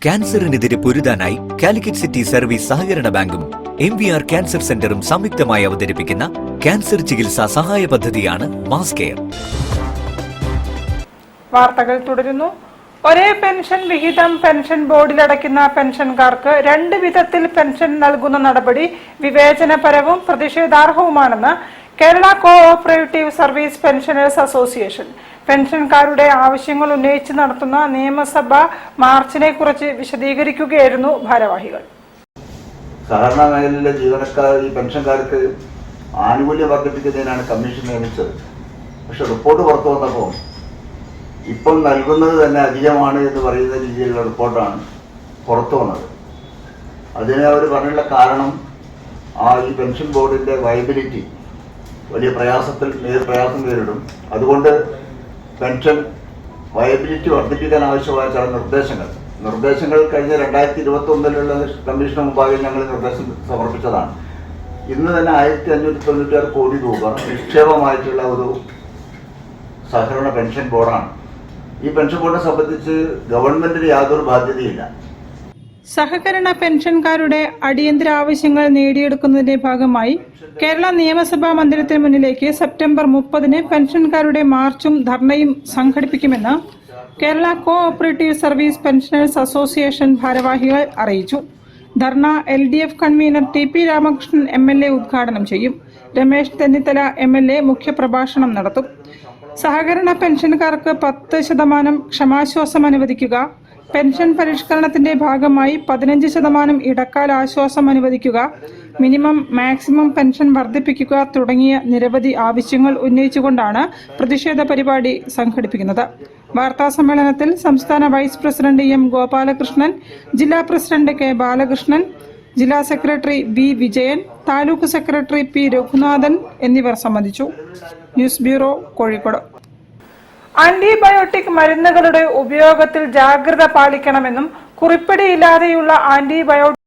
ക്യാൻസറിനെതിരെ പൊരുതാനായി Calicut city service സഹകരണ ബാങ്കും MVR cancer സെന്ററും സംയുക്തമായി അവതരിപ്പിക്കുന്ന ക്യാൻസർ ചികിത്സാ സഹായ പദ്ധതിയാണ് മാസ് കെയർ. വാർത്തകൾ തുടരുന്നു. ഒരേ പെൻഷൻ വിഹിതം പെൻഷൻ ബോർഡിൽ അടയ്ക്കുന്ന പെൻഷൻകാർക്ക് രണ്ട് വിധത്തിൽ പെൻഷൻ നൽകുന്ന നടപടി വിവേചനപരവും പ്രതിഷേധാർഹവുമാണെന്ന് Kerala cooperative service pensioners association. പെൻഷൻകാരുടെ ആവശ്യങ്ങൾ ഉന്നയിച്ച് നടത്തുന്ന നിയമസഭാ മാർച്ചിനെ കുറിച്ച് വിശദീകരിക്കുകയായിരുന്നു ഭാരവാഹികൾ. സഹകരണ മേഖലയിലെ ജീവനക്കാർ ഈ പെൻഷൻകാർക്ക് ആനുകൂല്യം വർദ്ധിപ്പിക്കുന്നതിനാണ് കമ്മീഷൻ നിയമിച്ചത്. പക്ഷെ റിപ്പോർട്ട് പുറത്തു വന്നപ്പോൾ ഇപ്പോൾ നൽകുന്നത് തന്നെ അധികമാണ് എന്ന് പറയുന്ന രീതിയിലുള്ള റിപ്പോർട്ടാണ് പുറത്തു വന്നത്. അതിന് അവർ പറഞ്ഞുള്ള കാരണം ഈ പെൻഷൻ ബോർഡിൻ്റെ വയബിലിറ്റി വലിയ പ്രയാസം നേരിടും. അതുകൊണ്ട് പെൻഷൻ വയബിലിറ്റി വർദ്ധിപ്പിക്കാൻ ആവശ്യമായ ചില നിർദ്ദേശങ്ങൾ കഴിഞ്ഞ 2021 കമ്മീഷന് മുമ്പാകെ ഞങ്ങൾ നിർദ്ദേശം സമർപ്പിച്ചതാണ്. ഇന്ന് തന്നെ 1596 കോടി രൂപ നിക്ഷേപമായിട്ടുള്ള ഒരു സഹകരണ പെൻഷൻ ബോർഡാണ്. ഈ പെൻഷൻ ബോർഡിനെ സംബന്ധിച്ച് ഗവൺമെന്റിന് യാതൊരു ബാധ്യതയില്ല. സഹകരണ പെൻഷൻകാരുടെ അടിയന്തര ആവശ്യങ്ങൾ നേടിയെടുക്കുന്നതിന്റെ ഭാഗമായി കേരള നിയമസഭാ മന്ദിരത്തിന് മുന്നിലേക്ക് സെപ്റ്റംബർ 30 പെൻഷൻകാരുടെ മാർച്ചും ധർണയും സംഘടിപ്പിക്കുമെന്ന് Kerala cooperative service pensioners association ഭാരവാഹികൾ അറിയിച്ചു. ധർണ LDF convener TP Ramakrishnan MLA ഉദ്ഘാടനം ചെയ്യും. രമേശ് ചെന്നിത്തല MLA മുഖ്യപ്രഭാഷണം നടത്തും. സഹകരണ പെൻഷൻകാർക്ക് 10% ക്ഷമാശ്വാസം അനുവദിക്കുക, പെൻഷൻ പരിഷ്കരണത്തിന്റെ ഭാഗമായി 15% ഇടക്കാല ആശ്വാസം അനുവദിക്കുക, മിനിമം മാക്സിമം പെൻഷൻ വർദ്ധിപ്പിക്കുക തുടങ്ങിയ നിരവധി ആവശ്യങ്ങൾ ഉന്നയിച്ചുകൊണ്ടാണ് പ്രതിഷേധ പരിപാടി സംഘടിപ്പിക്കുന്നത്. വാർത്താ സമ്മേളനത്തിൽ സംസ്ഥാന വൈസ് പ്രസിഡന്റ് M ഗോപാലകൃഷ്ണൻ, ജില്ലാ പ്രസിഡന്റ് K ബാലകൃഷ്ണൻ, ജില്ലാ secretary B Vijayan, taluk secretary P Raghunathan എന്നിവർ സംബന്ധിച്ചു. News bureau, Kozhikode. ആന്റിബയോട്ടിക് മരുന്നുകളുടെ ഉപയോഗത്തിൽ ജാഗ്രത പാലിക്കണമെന്നും കുറിപ്പടിയില്ലാതെയുള്ള ആന്റിബയോട്ടിക്